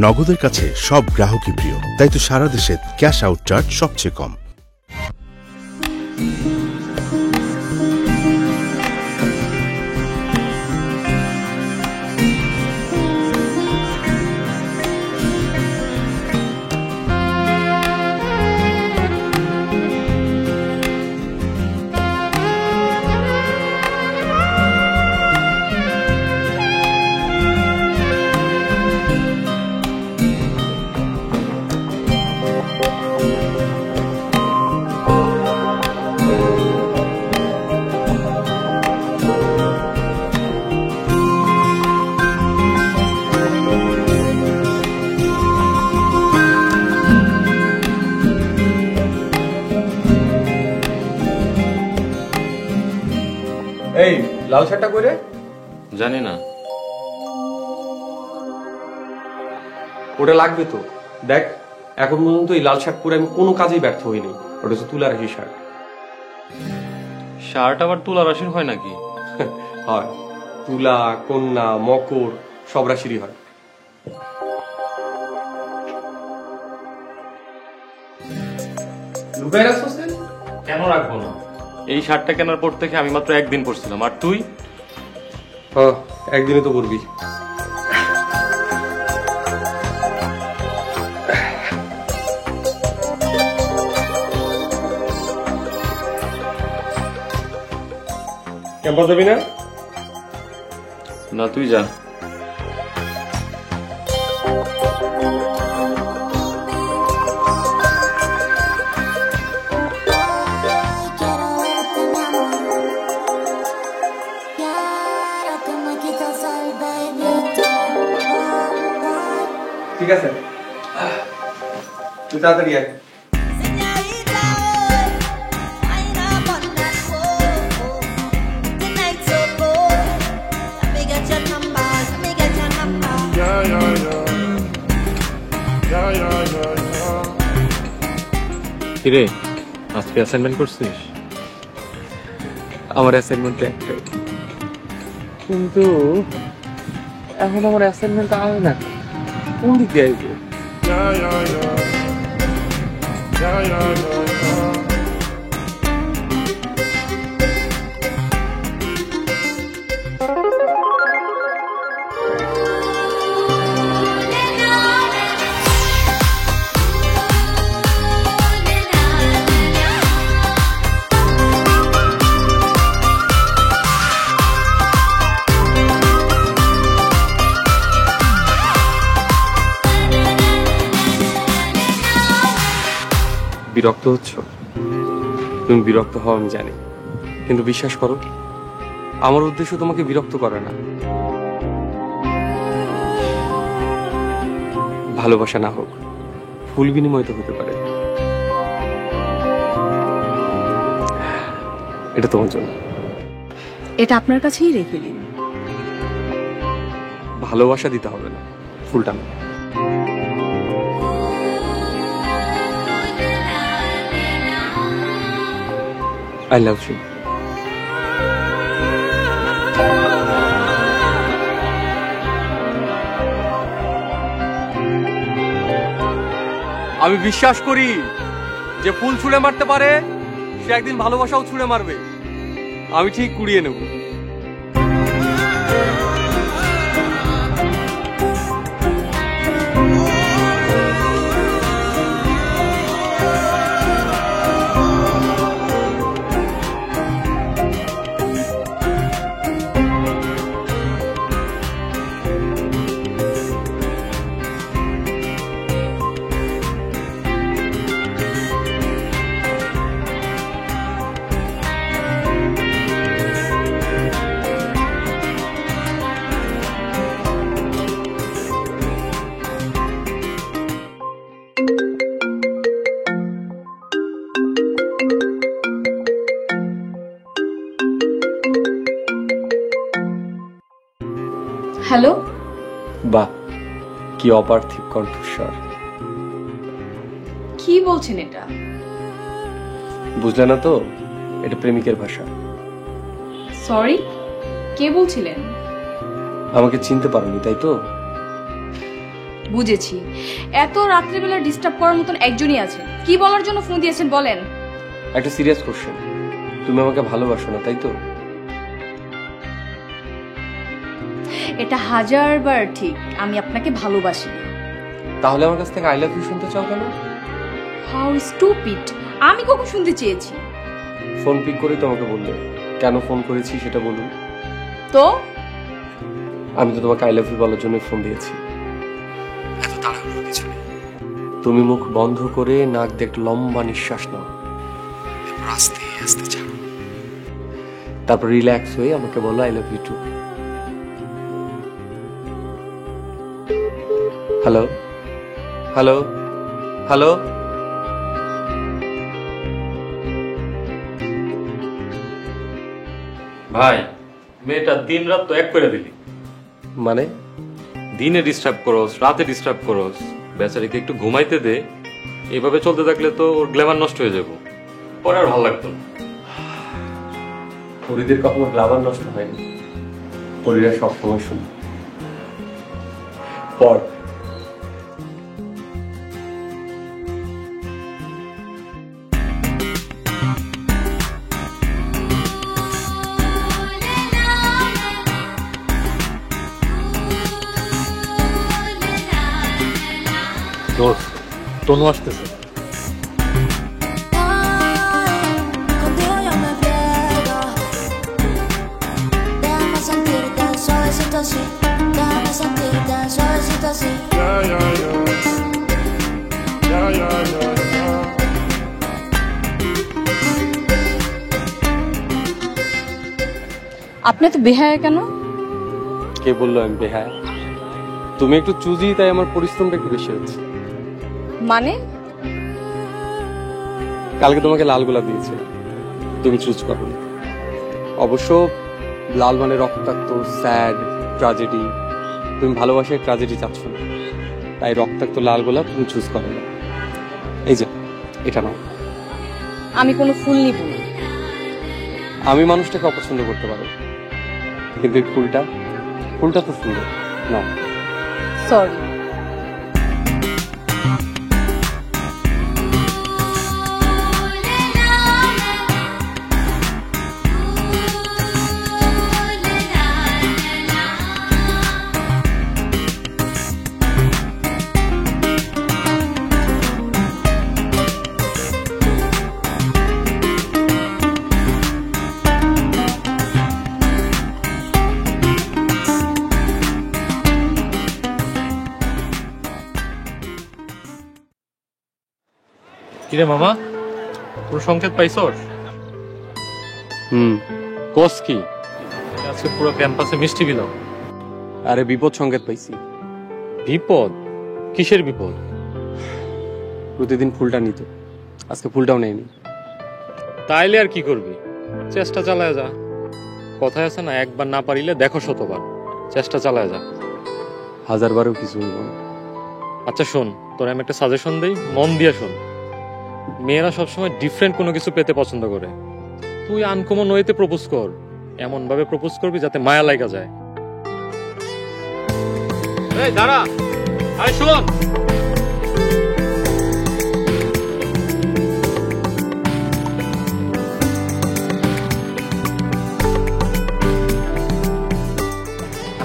নগদের কাছে সব গ্রাহকই প্রিয়, তাই তো সারা দেশে ক্যাশ আউট চার্জ সবচেয়ে কম। এই লাল শার্টটা কইরে জানি না, ওটা লাগবে তো। দেখ এখন পর্যন্ত এই লাল শার্ট পরে আমি কোনো কাজেই ব্যর্থ হইনি। ওটা হচ্ছে তুলা রাশি শার্ট। শার্ট আবার তুলা রাশির হয় নাকি? হয়, তুলা, কন্যা, মকর সব রাশিরই হয়। লুকাই রাখছিস কেন রাখবো না? এই শার্টটা কেনার পর থেকে আমি মাত্র একদিন পরছিলাম, আর তুই? হ্যাঁ, একদিনে তো পরবি। ক্যাম্পাস যাবি না? না, তুই যা। ঠিক আছে, তুই তাড়াতাড়ি আয়। কিরে, আজকে অ্যাসাইনমেন্ট করছিস? আমার অ্যাসাইনমেন্ট একটাই, কিন্তু এখন আমার অ্যাসাইনমেন্ট আয় না, কোন দিক দিয়ে আইব? বিরক্ত হচ্ছ? তুমি বিরক্ত হও আমি জানি, কিন্তু বিশ্বাস করো আমার উদ্দেশ্য তোমাকে বিরক্ত করে না। ভালোবাসা না হোক, ফুল বিনিময় তো হতে পারে। এটা তোমার জন্য। এটা আপনার কাছেই রেখে দিন। ভালোবাসা দিতে হবে না, ফুলটা না। I love you. আমি বিশ্বাস করি যে ফুল ছুঁড়ে মারতে পারে সে একদিন ভালোবাসাও ছুঁড়ে মারবে। আমি ঠিক কুড়িয়ে নেব। হ্যালো, বাহ, কি অপার্থিব কণ্ঠস্বর। কি বলছেন এটা? বুঝলে না তো, এটা প্রেমিকের ভাষা। সরি, কে বলছিলেন? আমাকে চিনতে পারোনি তাই তো? বুঝেছি, এত রাত্রিবেলা ডিস্টার্ব করার মতন একজনই আছে। কি বলার জন্য ফোন দিয়েছেন বলেন। একটা সিরিয়াস কোশ্চেন, তুমি আমাকে ভালোবাসো না তাই তো? এটা 1000 বার ঠিক, আমি আপনাকে ভালোবাসি না। তাহলে আমার কাছ থেকে আই লাভ ইউ শুনতে চাও কেন? How stupid! আমি কখন শুনতে চেয়েছি? ফোন পিক করে তোমাকে বললে, কেন ফোন করেছি সেটা বলুন। তো আমি তো তোমাকে আই লাভ ইউ বলার জন্য ফোন দিয়েছি। এত তাড়াহুড়োর কিছু নেই। তুমি মুখ বন্ধ করে নাক দিয়ে একটা লম্বা নিঃশ্বাস নাও, আস্তে আস্তে ছাড়ো, তারপর রিল্যাক্স হয়ে আমাকে বলো I love you too. Hello hello hello. ভাই, মেয়েটা দিন রাত তো এক করে দিলি। মানে? দিনে ডিস্টার্ব করোস, রাতে ডিস্টার্ব করোস, বেচারিকে একটু ঘুমাইতে দে। এইভাবে চলতে থাকলে তো ওর গ্ল্যামার নষ্ট হয়ে যাবো, পরে আর ভালো লাগতো না। পরিদের কখনো গ্লামার নষ্ট হয়নি, পরিরা সবসময় শুনে। পর দোস্ত, তনু আসতেছে। Contigo yo me pierdo. Déjame sentir tan suavecito así. Déjame sentir tan suavecito así. আপনি তো বেহায়া কেন? কে বললো আমি বেহায়া? তুমি একটু চুজি, তাই আমার পরিশ্রমটা একটু বেশি হচ্ছে। মানে? কালকে তোমাকে লাল গোলাপ দিয়েছিলাম, তুমি চুজ করো। অবশ্য লাল মানে রক্তাক্ত, স্যাড, ট্র্যাজেডি। তুমি ভালোবাসায় ট্র্যাজেডি চাচ্ছ না, তাই রক্তাক্ত লাল গোলাপ তুমি চুজ করো না। এই যে এটা নাও। আমি কোনো ফুল নিব না। আমি মানুষটাকে অপছন্দ করতে পারো, কিন্তু এই ফুলটা তো সুন্দর না। সরি। কিরে মামা, পুরো সংকেত পাইছস? কোস কি? আজকে পুরো ক্যাম্পাসে মিষ্টি দিলাম। আরে বিপদ সংকেত পাইছি। বিপদ? কিসের বিপদ? প্রতিদিন ফুলটা নিত, আজকে ফুলটাও নেয়নি। তাইলে আর কি করবি, চেষ্টা চালায় যা। কথায় আছে না, একবার না পারিলে দেখো শতবার। চেষ্টা চালায় যা। 1000 বারও কিছু হইব না। আচ্ছা শোন, তোর আমি একটা সাজেশন দেই, মন দিয়ে শোন। মেয়েরা সবসময় ডিফারেন্ট কোনো কিছু পেতে পছন্দ করে। তুই আনকমন ওয়েতে প্রপোজ কর, এমন ভাবে প্রপোজ করবি যাতে মায়া লাগা যায়। এই দাঁড়া, আরে শোন।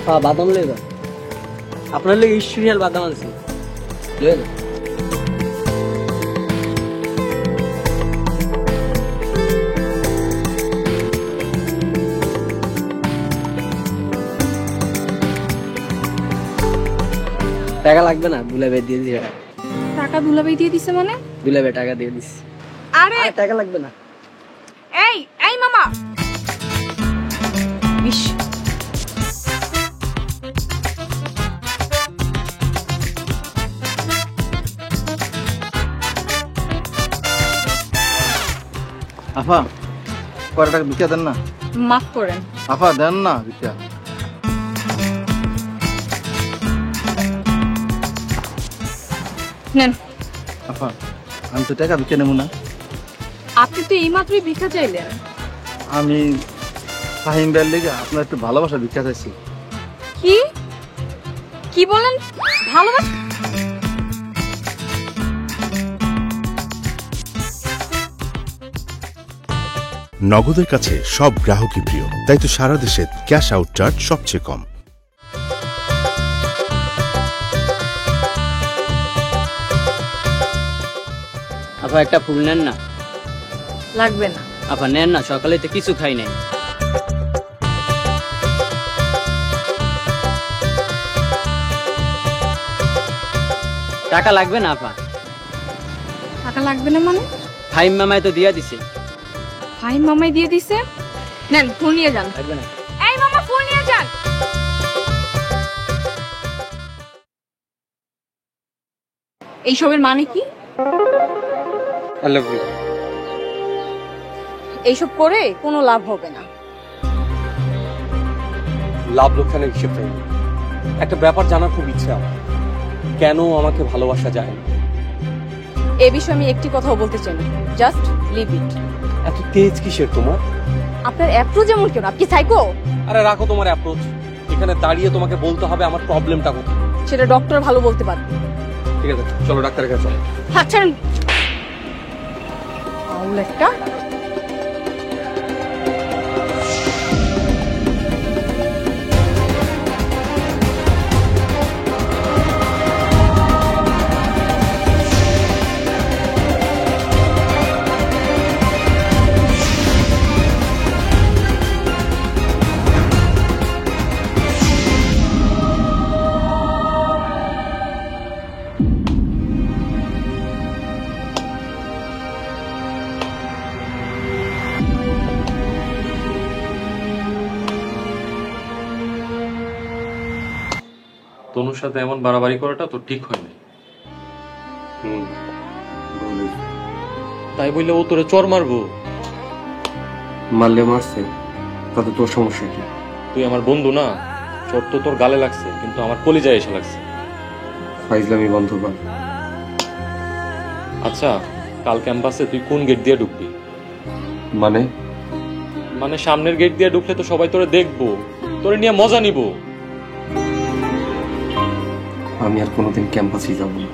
আফা বাদাম লেবা আপনার লেগে স্পেশাল বাদাম আনছি লয়ে যান। টাকা লাগবে না, দুলাভাই দিয়ে দিছে টাকা। টাকা দুলাভাই দিয়ে দিছে মানে? দুলাভাই টাকা দিয়ে দিছে। আরে টাকা লাগবে না। এই এই মামা বিশ আফা কয় টাকা ভিক্ষা দেন না? মাফ করেন। আফা দেন না ভিক্ষা। নেন। আফা আমি তো টাকা ভিক্ষা নেব না। আপনি তো এইমাত্রই ভিক্ষা চাইলেন। আমি ফাহিম ভাইয়ের লেগে আপনার একটু ভালোবাসা ভিক্ষা চাইছি। কি কি বলেন? ভালোবাসা? নগদের কাছে সব গ্রাহকই প্রিয়, তাই তো সারা দেশে ক্যাশ আউট চার্জ সবচেয়ে কম। আপা একটা ফুল নেন না? লাগবে না। আপা নেন না, সকালে তো কিছু খাই নাই। টাকা লাগবে না আপা? টাকা লাগবে না মানে? ফাইম মামায় তো দিয়া দিছে। ভাই মামাই দিয়ে দিছে? নেন ফুল নিয়ে যান। লাগবে না। এই মামা ফুল নিয়ে যান। এইসবের মানে কি? I love you. এইসব করে কোনো লাভ হবে না। লাভ লোকসানের হিসেব চাই। একটা ব্যাপার জানার খুব ইচ্ছে আমার, কেন আমাকে ভালোবাসা যায় না। এ বিষয়ে আমি একটি কথাও বলতে চাই না। Just leave it. এত তেজ কিসের তোমার? আপনার অ্যাপ্রোচ যেমন কেন? আপনি সাইকো? আরে রাখো তোমার অ্যাপ্রোচ, এখানে দাঁড়িয়ে তোমাকে বলতে হবে আমার প্রবলেমটা কোথায়। সেটা ডক্টর ভালো বলতে পারবে। ঠিক আছে চলো ডাক্তারের কাছে চলো। আচ্ছা আউল একটা। তনুর সাথে এমন বাড়াবাড়ি করাটা তো ঠিক হয়নি। তাই বললে ও তোরে চর মারবো? মারলে মারছে, তাতে তোর সমস্যা কি? তুই আমার বন্ধু না? চর তো তোর গালে লাগছে, কিন্তু আমার কলিজায় এসে লাগছে। ফাইজলামি বন্ধ কর। আচ্ছা কাল ক্যাম্পাসে তুই কোন গেট দিয়ে ঢুকবি? মানে? মানে সামনের গেট দিয়ে ঢুকলে তো সবাই তোরে দেখবো, তোরে নিয়ে মজা নিব। আমি আর কোনোদিন ক্যাম্পাসে যাব না।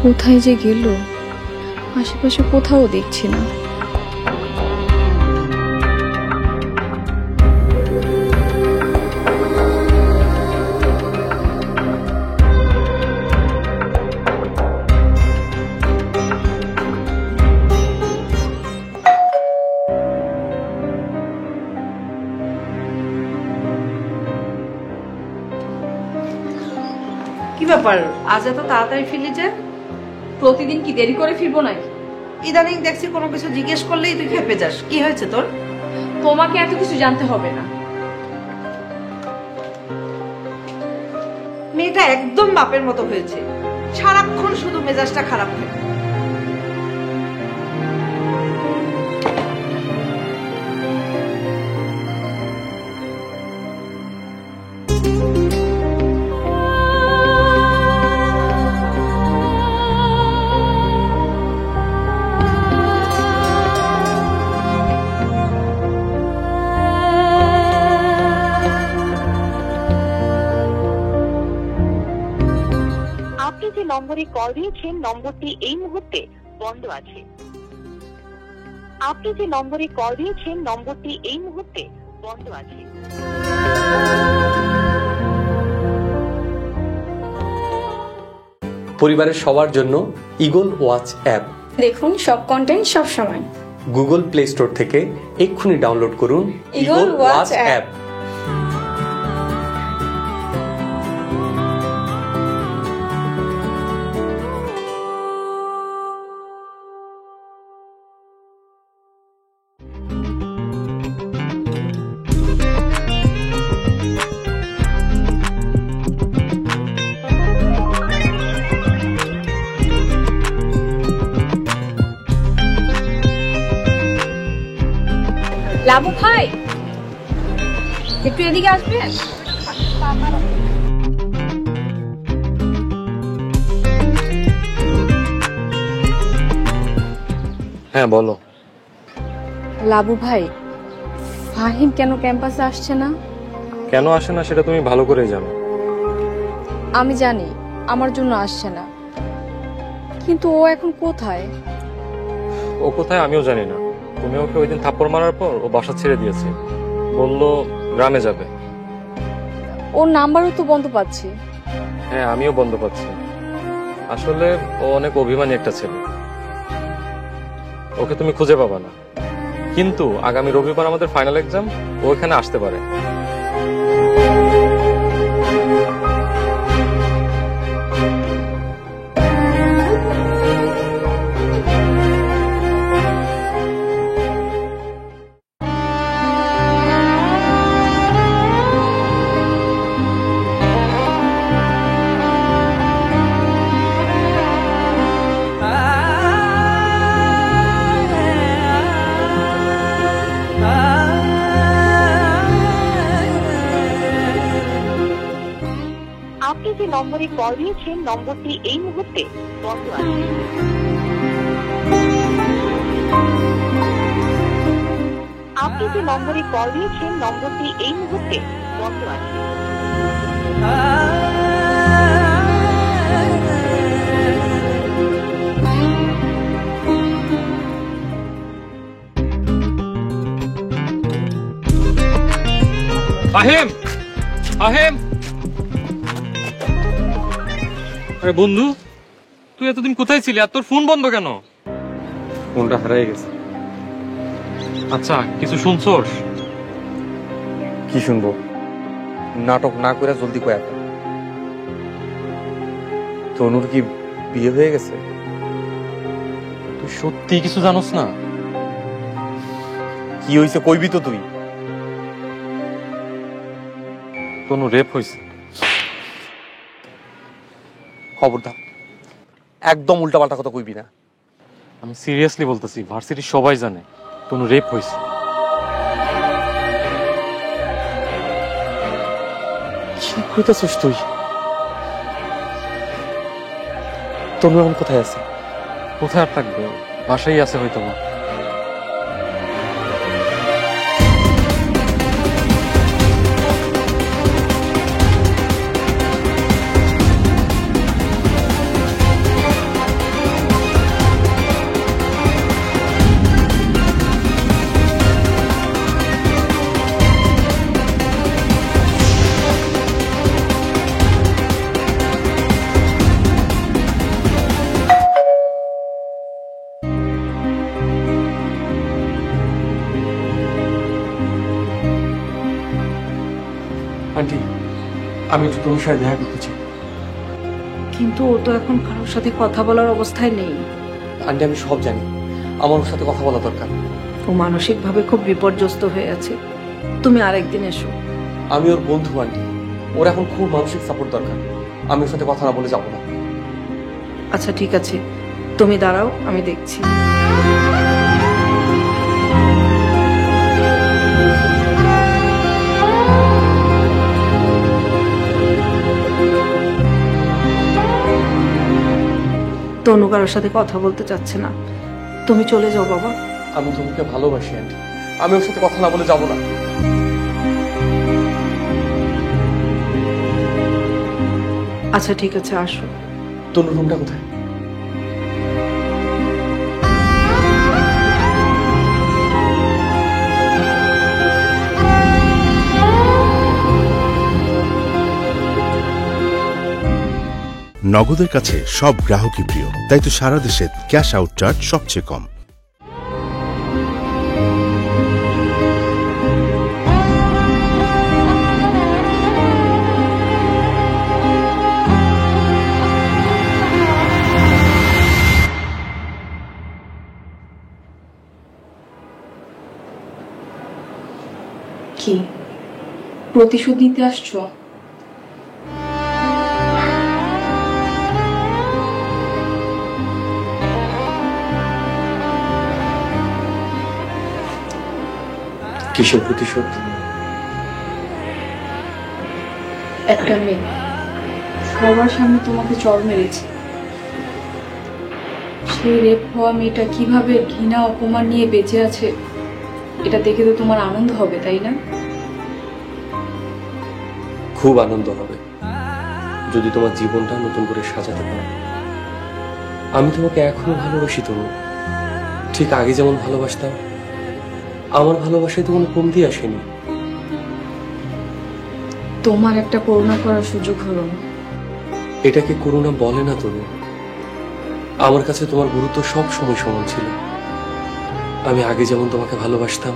কোথায় যে গেল? আশেপাশে কোথাও দেখছি না। কি ব্যাপার, আজ এত তাড়াতাড়ি ফিরলি যে? প্রতিদিন কি দেরি করে ফিরবো নাকি? ইদানিং দেখছি কোনো কিছু জিজ্ঞেস করলেই তুই খেপে যাস, কি হয়েছে তোর? তোমাকে এত কিছু জানতে হবে না। মেয়েটা একদম বাপের মতো হয়েছে, সারাক্ষণ শুধু মেজাজটা খারাপ থাকে। আপনি যে নম্বরে কল দিয়েছেন নম্বরটি এই মুহূর্তে বন্ধ আছে। আপনি যে নম্বরে কল দিয়েছেন নম্বরটি এই মুহূর্তে বন্ধ আছে। পরিবারের সবার জন্য ঈগল ওয়াচ অ্যাপ দেখুন সব কন্টেন্ট সব সময়। গুগল প্লে স্টোর থেকে এক্ষুনি ডাউনলোড করুন ঈগল ওয়াচ অ্যাপ। লাবু ভাই, একটু এদিকে আসবেন? হ্যাঁ বলো। লাবু ভাই, ফাহিম কেন ক্যাম্পাসে আসছে না? কেন আসে না সেটা তুমি ভালো করে জানো। আমি জানি আমার জন্য আসছে না, কিন্তু ও এখন কোথায়? ও কোথায় আমিও জানি না। তুমি ওকে ওই দিন থাপ্পড় মারার পর ও বাসা ছেড়ে দিয়েছে, বললো গ্রামে যাবে। ওর নাম্বারও তো বন্ধ পাচ্ছি। হ্যাঁ আমিও বন্ধ পাচ্ছি। আসলে ও অনেক অভিমানী একটা ছেলে, ওকে তুমি খুঁজে পাবা না। কিন্তু আগামী রবিবার আমাদের ফাইনাল এক্সাম, ও এখানে আসতে পারে। আপনি যে নম্বরে কল দিয়েছেন নম্বরটি এই মুহূর্তে বন্ধ আছে। আপনি যে নম্বরে কল দিয়েছেন নম্বরটি এই মুহূর্তে বন্ধ আছে। ফাহিম, ফাহিম! আরে বন্ধু, তুই এতদিন কোথায় ছিলি আর তোর ফোন বন্ধ কেন? ফোনটা হারিয়ে গেছে। আচ্ছা, কিছু শুনছোস? কি শুনবো? নাটক না করে জলদি কয়া ফেল। তনুর কি বিয়ে হয়ে গেছে? তুই সত্যি কিছু জানোস না? কি হয়েছে কইবি তো তুই? তনু রেপ হয়েছে। খবরদার, একদম উল্টাপাল্টা কথা কইবি না। আমি সিরিয়াসলি বলতেছি, ভার্সিটির সবাই জানে তনু রেপ হয়েছে। কি কইতাছিস তুই? তনু এখন কোথায় আছে? কোথায় আর থাকবে, বাসায় আছে হয়তো না। আন্টি, আমি একটু তোমার সাথে দেখা করতে চাই। কিন্তু ও তো এখন কারোর সাথে কথা বলার অবস্থায় নেই। আন্টি, আমি সব জানি, আমার ওর সাথে কথা বলা দরকার। ও মানসিকভাবে খুব বিপর্যস্ত হয়ে আছে, তুমি আরেকদিন এসো। আমি ওর বন্ধু আন্টি, ওর এখন খুব মানসিক সাপোর্ট দরকার। আমি ওর সাথে কথা না বলে যাবো না। আচ্ছা ঠিক আছে, তুমি দাঁড়াও, আমি দেখছি। তনু কারোর সাথে কথা বলতে চাচ্ছে না, তুমি চলে যাও বাবা। আমি তোমাকে ভালোবাসি আন্টি, আমি ওর সাথে কথা না বলে যাবো না। আচ্ছা ঠিক আছে, আসো। তনুর রুমটা কোথায়? নগদের কাছে সব গ্রাহকই প্রিয়, তাই তো সারা দেশে ক্যাশ আউট চার্জ সবচেয়ে কম। কি প্রতিশোধ নিতে আসছো? কিসের প্রতিশোধ? একটা মেয়ে সবার সামনে তোমাকে চড় মেরেছে, সেই রেপ হওয়া মেয়েটা কিভাবে ঘৃণা অপমান নিয়ে বেঁচে আছে, এটা দেখে তো তোমার আনন্দ হবে, তাই না? খুব আনন্দ হবে যদি তোমার জীবনটা নতুন করে সাজাতে পারো। আমি তোমাকে এখনো ভালোবাসি তনু, ঠিক আগে যেমন ভালোবাসতাম। আমার ভালোবাসায় তো কোনো কমতি আসেনি। তোমার একটা করুণা করার সুযোগ হলো না। এটাকে করুণা বলে না তনু। আমার কাছে তোমার গুরুত্ব সব সময় সমান ছিল। আমি আগে যেমন তোমাকে ভালোবাসতাম,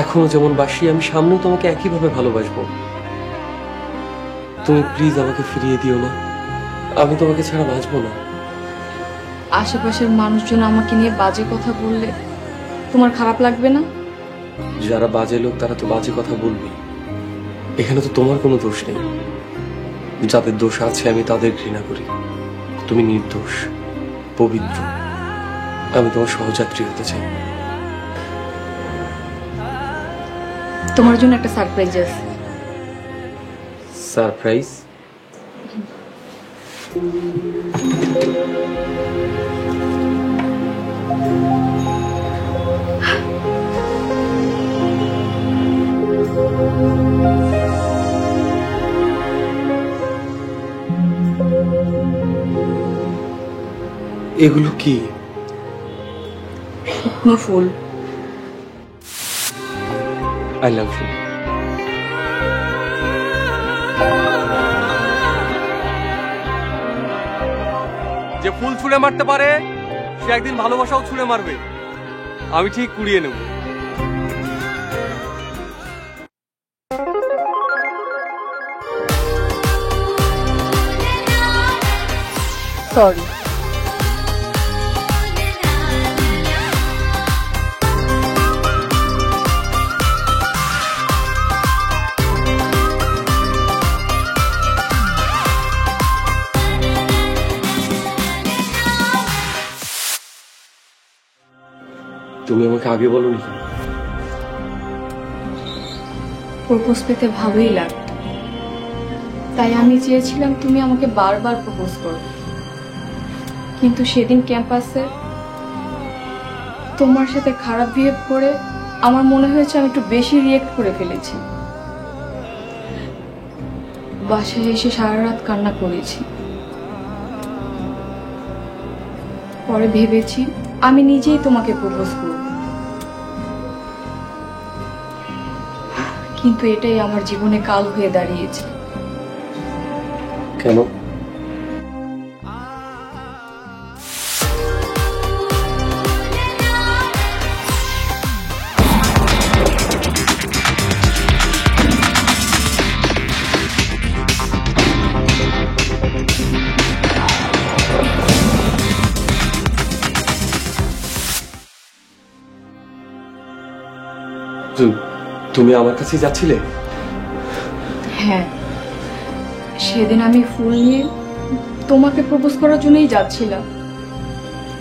এখনো যেমন বাসি, আমি সামনেও তোমাকে একইভাবে ভালোবাসবো। তুমি প্লিজ আমাকে ফিরিয়ে দিও না, আমি তোমাকে ছাড়া বাঁচবো না। আশেপাশের মানুষজন আমাকে নিয়ে বাজে কথা বললে তোমার খারাপ লাগবে না? যারা বাজে লোক তারা তো বাজে কথা বলবে, এখানে তো তোমার কোনো দোষ নেই। যাদের দোষ আছে আমি তাদের ঘৃণা করি। তুমি নির্দোষ, পবিত্র। আমি তোমার সহযাত্রী হতে চাই। তোমার জন্য একটা সারপ্রাইজ আছে। সারপ্রাইজ? এগুলো কি? শুকনো ফুল। I love you. যে ফুল ছুঁড়ে মারতে পারে সে একদিন ভালোবাসাও ছুঁড়ে মারবে। আমি ঠিক কুড়িয়ে নেব। সরি। তুমি আমাকে আগে বলোনি কেন? প্রপোজ পেতে ভালোই লাগতো, তাই আমি চেয়েছিলাম তুমি আমাকে বারবার প্রপোজ করো। কিন্তু সেদিন ক্যাম্পাসে তোমার সাথে খারাপ বিহেভ করে আমার মনে হয়েছে আমি একটু বেশি রিয়েক্ট করে ফেলেছি। বাসায় এসে সারা রাত কান্না করেছি। পরে ভেবেছি আমি নিজেই তোমাকে প্রপোজ করব, কিন্তু এটাই আমার জীবনে কাল হয়ে দাঁড়িয়েছে। কেন? তুমি আমার কাছে যাচ্ছিলে? হ্যাঁ, সেদিন আমি ফুল নিয়ে তোমাকে প্রপোজ করার জন্যই যাচ্ছিলাম,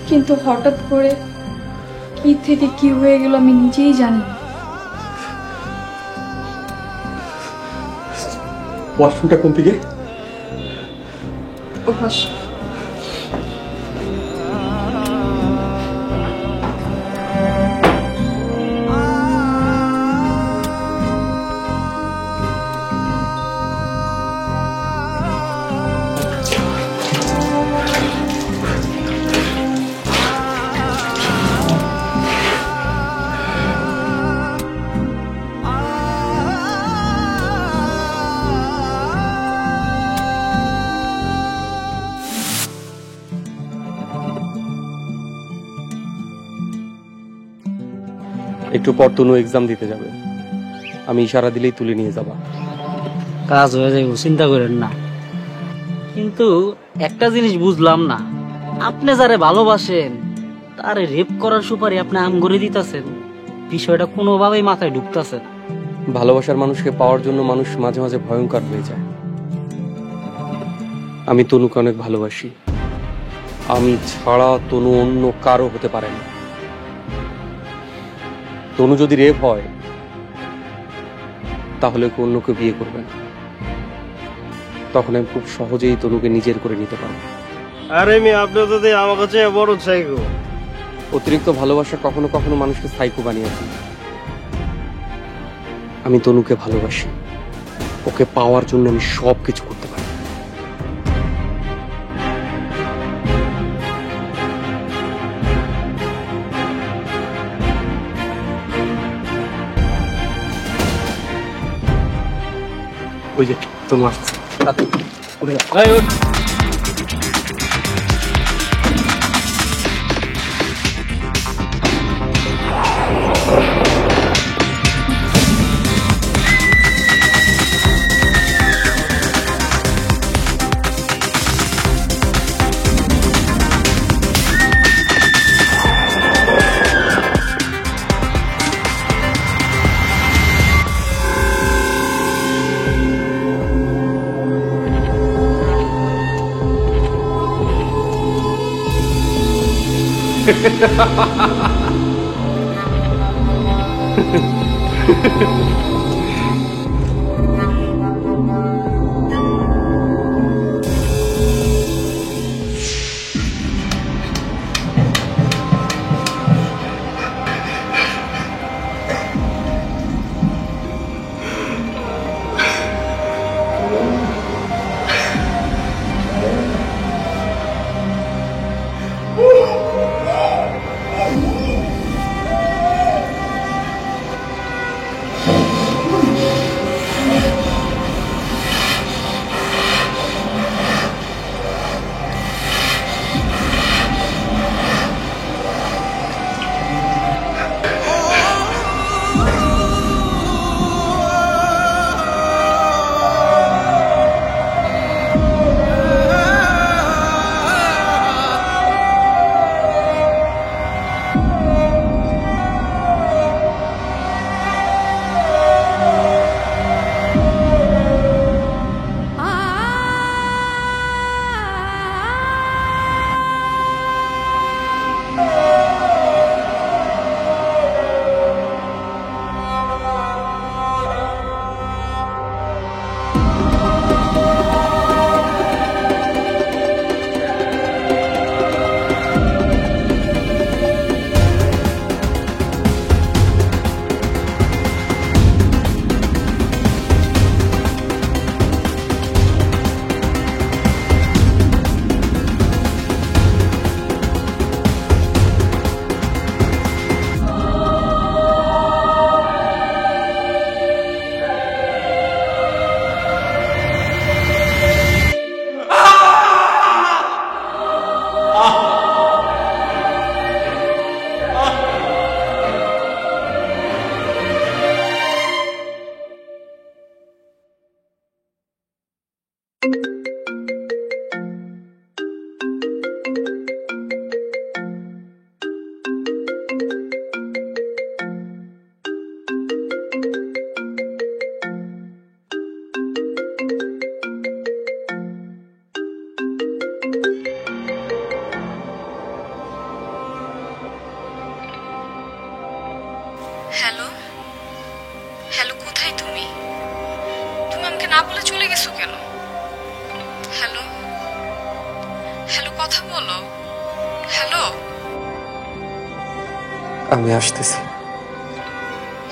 কিন্তু হঠাৎ করে কি থেকে কি হয়ে গেল আমি নিজেই জানি না। ওয়াশরুমটা কোন দিকে? অভ্যাস। একটু পর তনু এক্সাম দিতে যাবে, আমি ইশারা দিলেই তুলে নিয়ে যাবা। কাজ হয়ে যাইব, চিন্তা করেন না। কিন্তু একটা জিনিস বুঝলাম না, আপনি যারে ভালোবাসেন তারে রেপ করার সুপারি আপনি আম করে দিতেছেন, বিষয়টা কোনোভাবেই মাথায় ঢুকতেছে না। ভালোবাসার মানুষকে পাওয়ার জন্য মানুষ মাঝে মাঝে ভয়ঙ্কর হয়ে যায়। আমি তনুকে অনেক ভালোবাসি, আমি ছাড়া তনু অন্য কারো হতে পারে না। তনু যদি রেপ হয় তাহলে অন্যকে বিয়ে করবে না, তখন আমি খুব সহজেই তনুকে নিজের করে নিতে পারবো। আরে মেয়ে, আপনি তো আমার কাছে বড় সাইকো। অতিরিক্ত ভালোবাসা কখনো কখনো মানুষকে সাইকো বানিয়ে দেয়। আমি তনুকে ভালোবাসি, ওকে পাওয়ার জন্য আমি সব কিছু করতে পারি। ওই যে তনু আসছে। না বলে চলে গেছো কেন? হ্যালো হ্যালো, কথা বলো। হ্যালো আমি আসতেছি।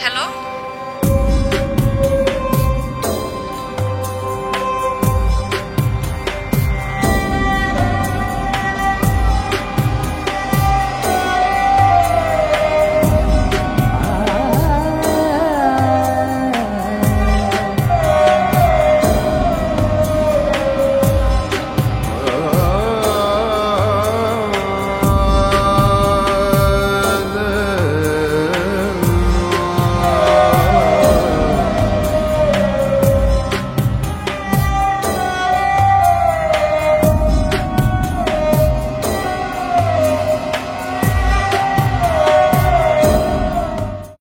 হ্যালো।